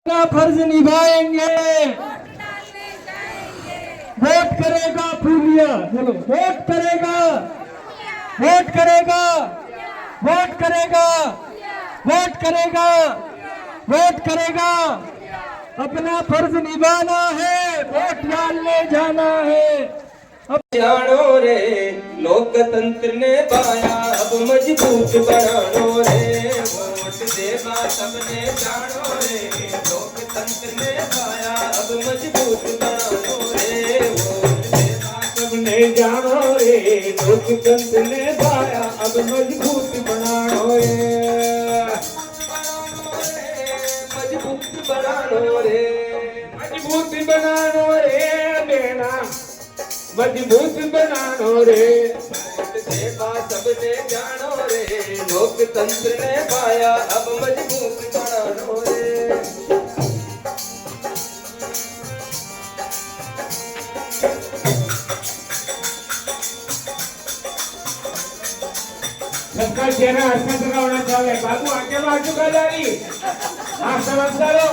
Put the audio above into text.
का फर्ज निभाएंगे, वोट करेगा फूलिया, बोलो वोट करेगा, वोट करेगा, वोट करेगा, वोट करेगा, वोट करेगा। अपना फर्ज निभाना है, वोट डालने जाना है। अब जानो रे लोकतंत्र ने पाया, अब मजबूत बनानो रे, वोट देगा सबने जानो रे, लोकतंत्र ने पाया, अब मजबूत बनानो रे, वोट देगा सबने जानो रे, लोकतंत्र ने पाया, अब मजबूत बनानो रे, मजबूत बनानो रे, मजबूत बनानो रे बेना, मजबूत बनानो रे, वोट देगा सबने जानो रे, लोकतंत्र ने पाया, अब मजबूत बनानो रे। सरकार चेहरा हस्तांतर करावना चाहे बाबू आगे बाजू का जारी आप समझदारो